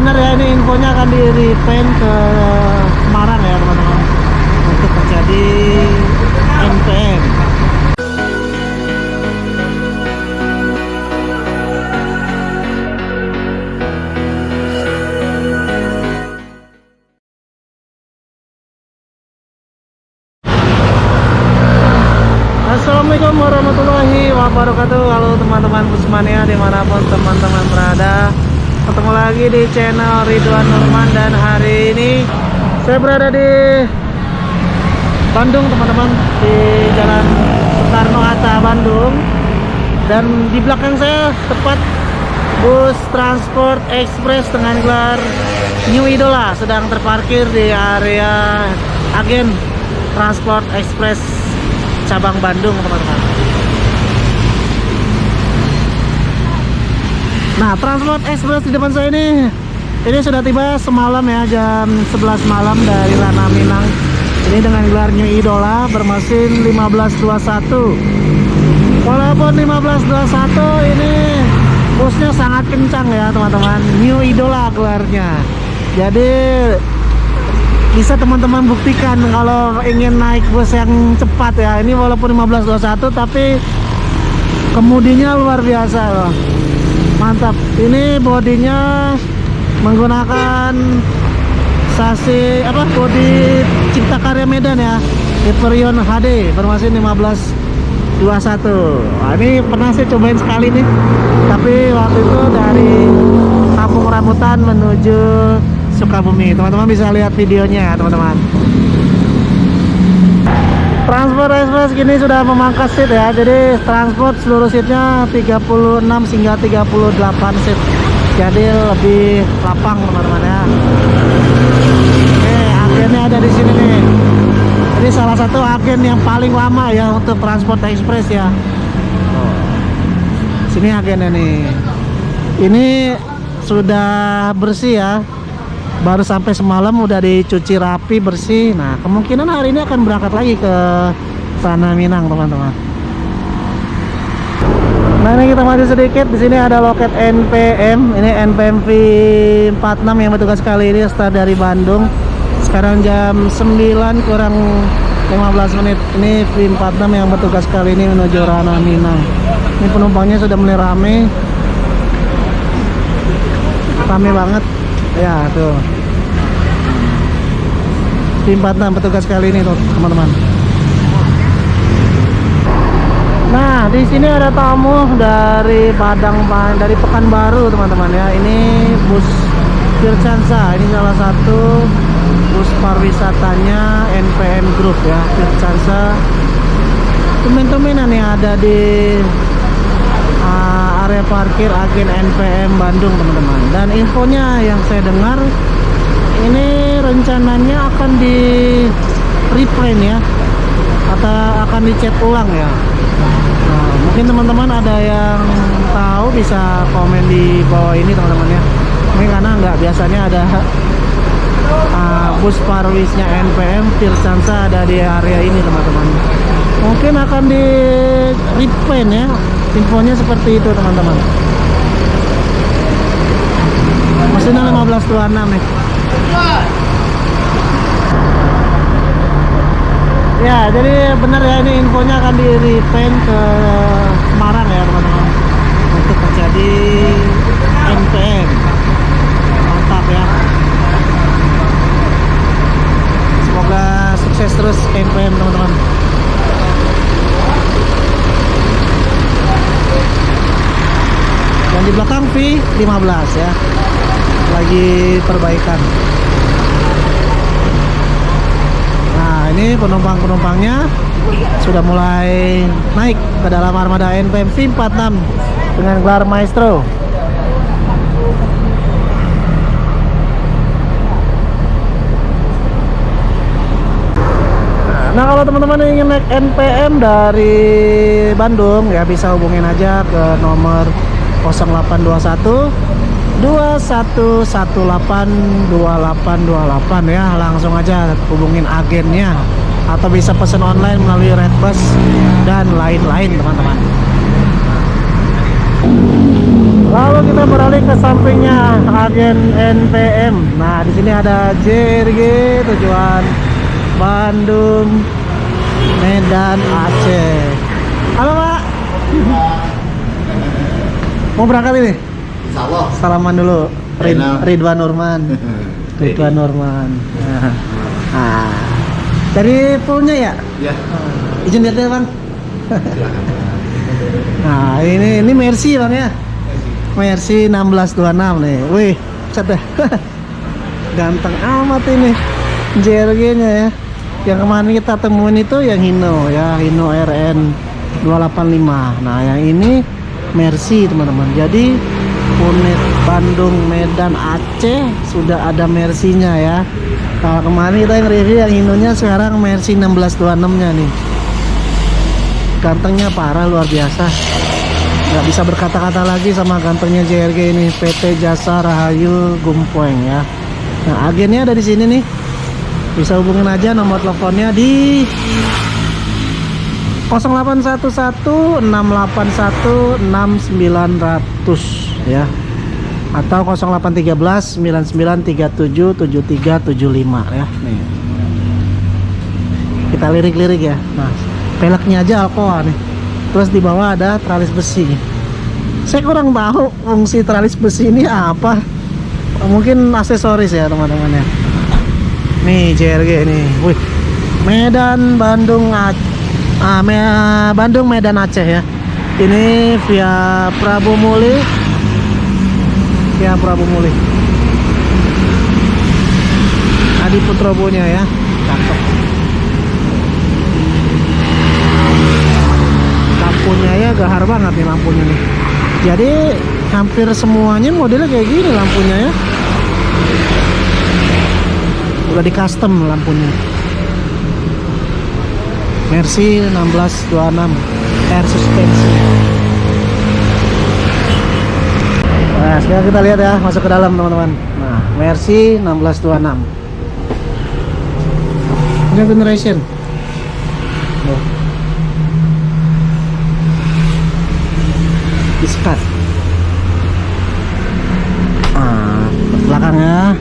benar ya, ini infonya akan di repaint ke Semarang ya teman-teman, untuk menjadi NPM. Assalamualaikum warahmatullahi wabarakatuh. Halo teman-teman Busmania dimanapun teman-teman berada, ketemu lagi di channel Ridwan Nurman. Dan hari ini saya berada di Bandung teman-teman, di Jalan Soekarno-Hatta Bandung. Dan di belakang saya tepat bus Transport Express dengan gelar New Idola sedang terparkir di area agen Transport Express cabang Bandung teman-teman. Nah, Transport Express di depan saya ini sudah tiba semalam ya, jam 11 malam dari Ranah Minang. Ini dengan gelar New Idola bermesin 1521. Walaupun 1521 ini busnya sangat kencang ya teman-teman, New Idola gelarnya. Jadi bisa teman-teman buktikan kalau ingin naik bus yang cepat ya. Ini walaupun 1521 tapi kemudinya luar biasa loh. Mantap. Ini bodinya menggunakan sasi bodi Cipta Karya Medan ya, Hyperion HD bermesin 1521. Nah, ini pernah saya cobain sekali nih, tapi waktu itu dari Kampung Rambutan menuju Sukabumi. Teman-teman bisa lihat videonya teman-teman. Transport Express kini sudah memangkas seat ya. Jadi transport seluruh seatnya 36 hingga 38 seat. Jadi lebih lapang teman-teman ya. Oke, agennya ada di sini nih. Ini salah satu agen yang paling lama ya untuk Transport Express ya. Sini agennya nih. Ini sudah bersih ya. Baru sampai semalam udah dicuci rapi bersih. Nah, kemungkinan hari ini akan berangkat lagi ke Ranah Minang teman-teman. Nah, ini kita maju sedikit. Di sini ada loket NPM. Ini NPM V46 yang bertugas kali ini start dari Bandung. Sekarang jam 9 kurang 15 menit. Ini V46 yang bertugas kali ini menuju Ranah Minang. Ini penumpangnya sudah mulai rame banget ya tuh. V46 petugas kali ini tuh teman-teman. Nah, di sini ada tamu dari dari Pekanbaru teman-teman ya. Ini bus Firsansa. Ini salah satu bus pariwisatanya NPM Group ya, Firsansa. Teman-teman nih ada di area parkir agen NPM Bandung teman-teman. Dan infonya yang saya dengar ini rencananya akan di reprint ya, atau akan dicat ulang ya. Nah, mungkin teman-teman ada yang tahu bisa komen di bawah ini teman-teman ya. Ini karena nggak biasanya ada bus parwisnya NPM Firsansa ada di area ini teman-teman. Mungkin akan di reprint ya. Infonya seperti itu teman-teman. Mesinnya 1526 nih. Ya, jadi benar ya, ini infonya akan di repaint ke Semarang ya teman-teman, untuk menjadi NPM. Mantap ya. Semoga sukses terus NPM teman-teman. Dan di belakang V15 ya, lagi perbaikan. Nah, ini penumpangnya sudah mulai naik ke dalam armada NPM V46 dengan gelar Maestro. Nah, kalau teman-teman ingin naik NPM dari Bandung ya, bisa hubungin aja ke nomor 0821 21182828 ya. Langsung aja hubungin agennya atau bisa pesan online melalui Redbus dan lain-lain teman-teman. Lalu kita beralih ke sampingnya agen NPM. Nah, di sini ada JRG tujuan Bandung, Medan, Aceh. Halo Pak. Mau berangkat ini? Insyaallah. Salaman dulu. Ridwan Nurman. Ridwan Nurman. Nah, dari poolnya ya? Ya. Izin lihat ya Bang. Nah, ini Mercy Bang ya. Mercy 1626 nih. Wih, cet deh. Ganteng amat ini JRG-nya ya. Yang kemarin kita temuin itu yang Hino ya, Hino RN 285. Nah, yang ini Mercy teman-teman. Jadi unit Bandung, Medan, Aceh sudah ada Mercy-nya ya. Kalau kemarin kita yang review yang Hino-nya, sekarang Mercy 1626-nya nih. Gantengnya parah, luar biasa. Nggak bisa berkata-kata lagi sama gantengnya JRG ini, PT Jasa Rahayu Gumpoeng ya. Nah, agennya ada di sini nih. Bisa hubungin aja nomor teleponnya di 0811 681 6900 ya, atau 0813 9937 7375 ya. Nih, kita lirik-lirik ya. Nah, peleknya aja Alcoa nih. Terus di bawah ada tralis besi. Saya kurang tahu fungsi tralis besi ini apa. Mungkin aksesoris ya teman-teman ya. Nih JRG nih. Wih, Medan, Bandung, Bandung, Medan, Aceh ya. Ini via Prabu Muli. Via Prabu Muli. Adi Putrobonya ya. Cakep. Lampunya ya gahar banget nih lampunya nih. Jadi hampir semuanya modelnya kayak gini lampunya ya. Udah di custom lampunya. Mercy 1626 air suspension. Nah, sekarang kita lihat ya, masuk ke dalam teman-teman. Nah, Mercy 1626 ini generation. Diskat. Belakangnya.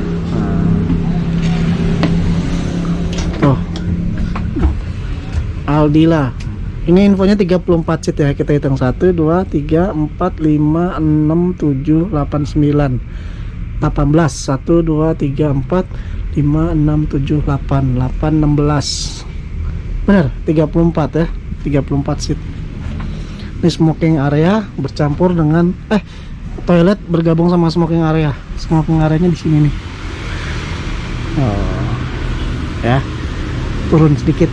Tuh. Aldila. Ini infonya 34 seat ya. Kita hitung 1 2 3 4 5 6 7 8 9 18. 1 2 3 4 5 6 7 8 8 16. Benar, 34 ya. 34 seat. Ini smoking area bercampur dengan toilet bergabung sama smoking area. Smoking areanya di sini nih. Oh. Ya. Turun sedikit.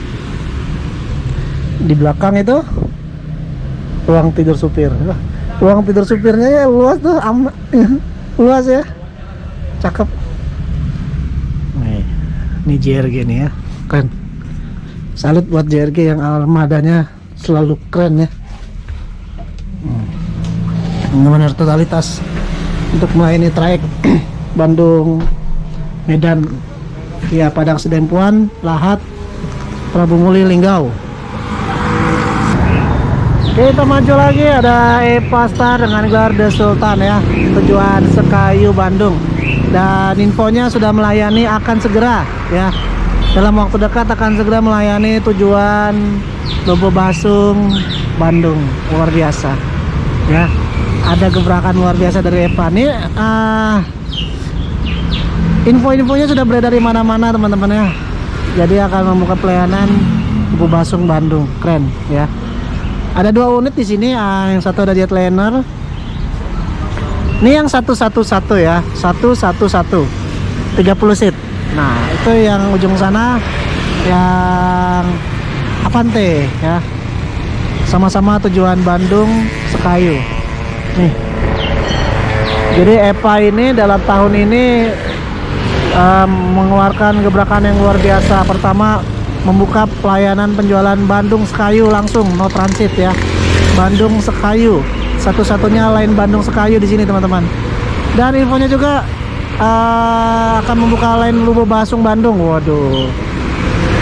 Di belakang itu ruang tidur supir. Ruang tidur supirnya ya luas tuh, luas ya. Cakep. Ini JRG nih ya. Keren. Salut buat JRG yang armadanya selalu keren ya. Benar totalitas untuk melayani trayek Bandung, Medan ya, Padang Sedempuan, Lahat, Prabu Muli, Linggau. Kita maju lagi, ada Epastar dengan gelar The Sultan ya, tujuan Sekayu, Bandung. Dan infonya sudah melayani, akan segera ya, dalam waktu dekat akan segera melayani tujuan Lobo Basung, Bandung. Luar biasa ya, ada gebrakan luar biasa dari Epa nih. Info-infonya sudah beredar di mana-mana teman-teman ya. Jadi akan membuka pelayanan Lobo Basung, Bandung. Keren ya. Ada 2 unit di sini. Yang satu ada Jetliner. Ini yang 111 ya, 111 30 seat. Nah, itu yang ujung sana yang Avante ya. Sama-sama tujuan Bandung, Sekayu. Nih. Jadi Epa ini dalam tahun ini mengeluarkan gebrakan yang luar biasa. Pertama, membuka pelayanan penjualan Bandung Sekayu langsung, no transit ya. Bandung Sekayu, satu-satunya lain Bandung Sekayu di sini teman-teman. Dan infonya juga akan membuka lain Lobo Basung, Bandung. Waduh.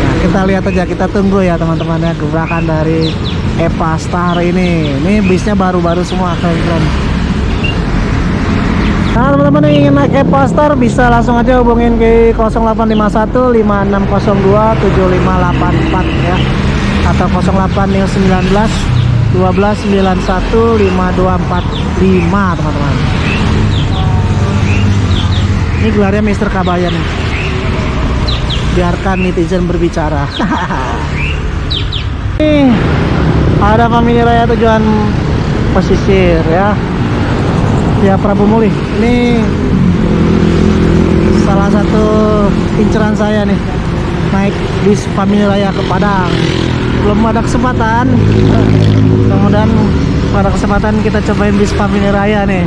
Nah, kita lihat aja, kita tunggu ya teman-teman ya, gebrakan dari Epastar ini. Ini bisnya baru-baru semua, keren-keren. Nah teman-teman yang ingin naik Epostar bisa langsung aja hubungin ke 0851 5602 7584 ya, atau 0819 1291 5245 teman-teman. Ini gelarnya Mister Kabayan nih. Biarkan netizen berbicara. Nih ada Family Raya tujuan pesisir ya, ya Prabu Mulih. Ini salah satu inceran saya nih, naik bis Family Raya ke Padang. Belum ada kesempatan, kemudian pada kesempatan kita cobain bis Family Raya nih.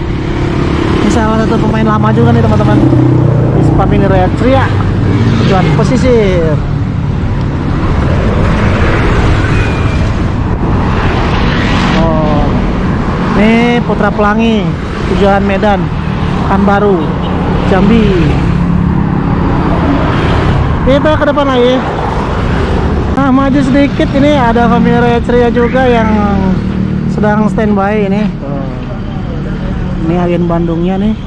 Ini salah satu pemain lama juga nih teman-teman, bis Family Raya Ceria tujuan pesisir. Oh, ini Putra Pelangi tujuan Medan, Pekanbaru, Jambi. Kita ke depan lagi. Nah, maju sedikit ini ada Family Raya Ceria juga yang sedang standby ini. Ini agen Bandungnya nih.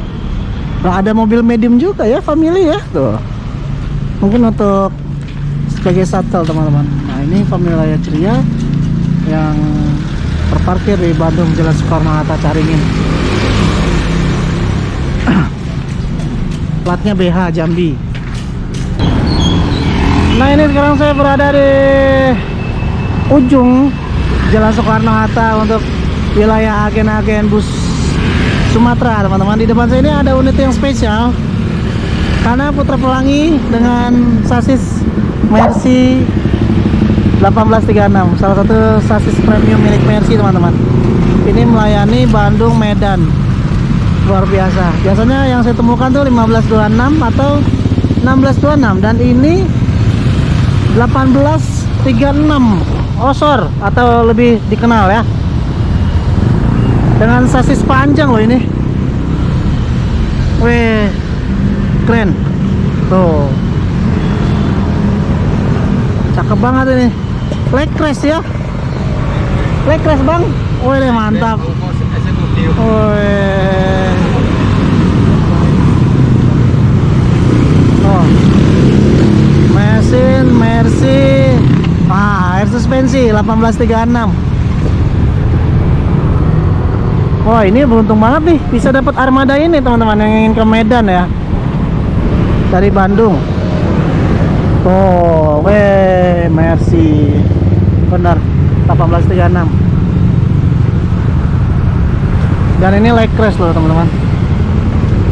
Nah, ada mobil medium juga ya, family ya. Tuh. Mungkin untuk sebagai shuttle teman-teman. Nah, ini Family Raya Ceria yang terparkir di Bandung Jalan Soekarno-Hatta Caringin. Platnya BH Jambi. Nah, ini sekarang saya berada di ujung Jalan Soekarno-Hatta untuk wilayah agen-agen bus Sumatera teman-teman. Di depan saya ini ada unit yang spesial karena Putra Pelangi dengan sasis Mercy 1836, salah satu sasis premium milik Mercy teman-teman. Ini melayani Bandung Medan, luar biasa. Biasanya yang saya temukan tuh 1526 atau 1626, dan ini 1836 Osor atau lebih dikenal ya, dengan sasis panjang loh ini. Weh, keren tuh, cakep banget ini. Leg rest ya, leg rest bang. Wih mantap. Wih. Oh, mesin Mercy, air suspensi 1836. Wah, ini beruntung banget nih bisa dapat armada ini teman-teman yang ingin ke Medan ya, dari Bandung. Oh, weh, Mercy benar 1836. Dan ini leg crash loh teman-teman.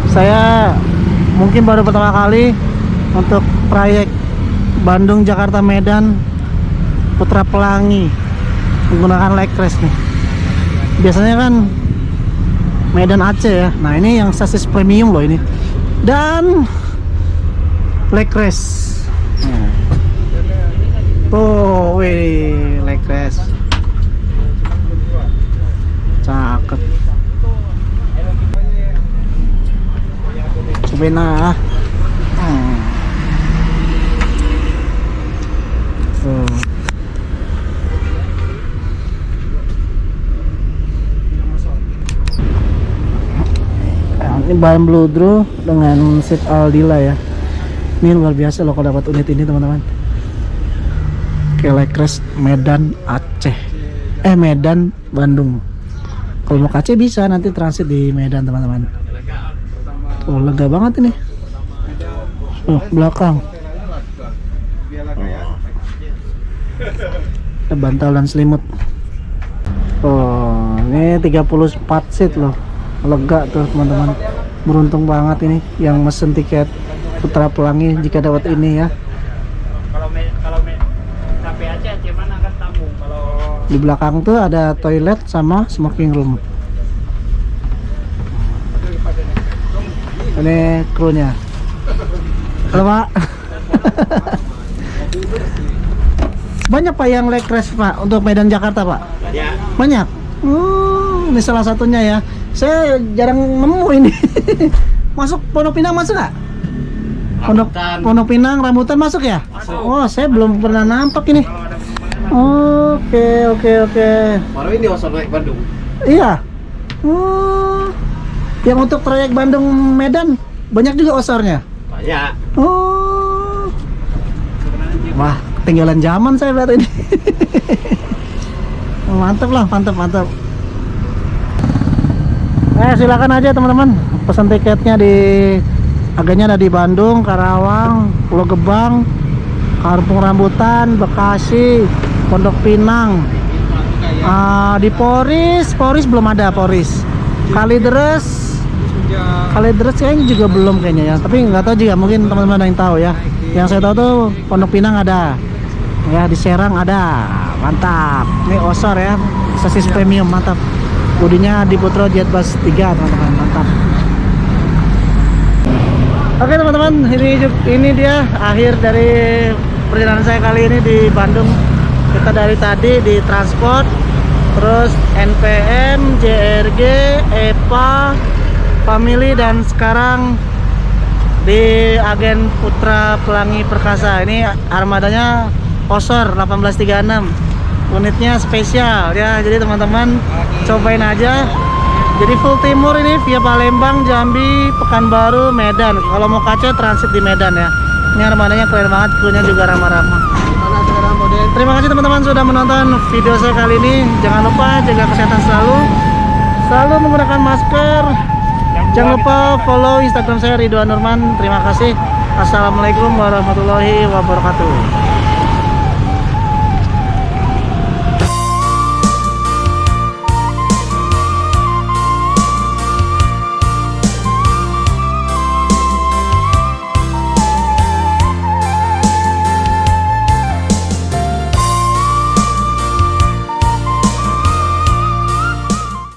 Saya mungkin baru pertama kali untuk trayek Bandung Jakarta Medan Putra Pelangi menggunakan leg crash nih. Biasanya kan Medan Aceh ya. Nah, ini yang sasis premium loh ini. Dan leg crash. Oh, wih, leg crash. Cakep. Cobain lah. Ini ban bludru dengan seat Aldila ya. Ini luar biasa loh kalau dapat unit ini teman-teman. Leg crash Medan Aceh, Medan Bandung. Kalau mau ke Aceh bisa nanti transit di Medan teman-teman. Oh, lega banget ini. Oh, belakang. Ada bantal dan selimut. Oh, ini 34 seat loh. Lega tuh teman-teman. Beruntung banget ini yang mesen tiket Putra Pelangi jika dapat ini ya. Kalau sampai Aceh mana akan tanggung. Kalau di belakang tuh ada toilet sama smoking room. Ini krunya. Halo Pak. Banyak Pak yang leg race Pak untuk Medan Jakarta Pak? Ya. Banyak. Ini salah satunya ya. Saya jarang nemu ini. Masuk Pondok Pinang masuk nggak? Pondok Pinang Rambutan masuk ya? Masuk. Oh, saya belum pernah nampak ini. Oke. Baru ini Osor naik Bandung. Iya. Yang untuk trayek Bandung Medan banyak juga osornya. Banyak. Oh. Wah, ketinggalan zaman saya berarti ini. Mantap lah, mantap. Silakan aja teman-teman pesan tiketnya di agennya ada di Bandung, Karawang, Pulau Gebang, Kampung Rambutan, Bekasi, Pondok Pinang. Di Poris belum ada Poris. Kalideres kayaknya juga belum kayaknya ya. Tapi nggak tahu juga, mungkin teman-teman ada yang tahu ya. Yang saya tahu tuh Pondok Pinang ada. Ya di Serang ada. Mantap. Ini Osor ya, sasis premium mantap. Budinya di Putro Jetbus 3 teman-teman, mantap. Oke teman-teman, ini dia akhir dari perjalanan saya kali ini di Bandung. Kita dari tadi di transport, terus NPM, JRG, EPA, Family, dan sekarang di agen Putra Pelangi Perkasa. Ini armadanya Osor 1836, unitnya spesial ya. Jadi teman-teman cobain aja. Jadi full timur ini via Palembang, Jambi, Pekanbaru, Medan. Kalau mau kaca transit di Medan ya. Ini armadanya keren banget, krunya juga ramah-ramah. Terima kasih teman-teman sudah menonton video saya kali ini. Jangan lupa jaga kesehatan selalu menggunakan masker. Jangan lupa follow Instagram saya Ridwan Nurman. Terima kasih. Assalamualaikum warahmatullahi wabarakatuh.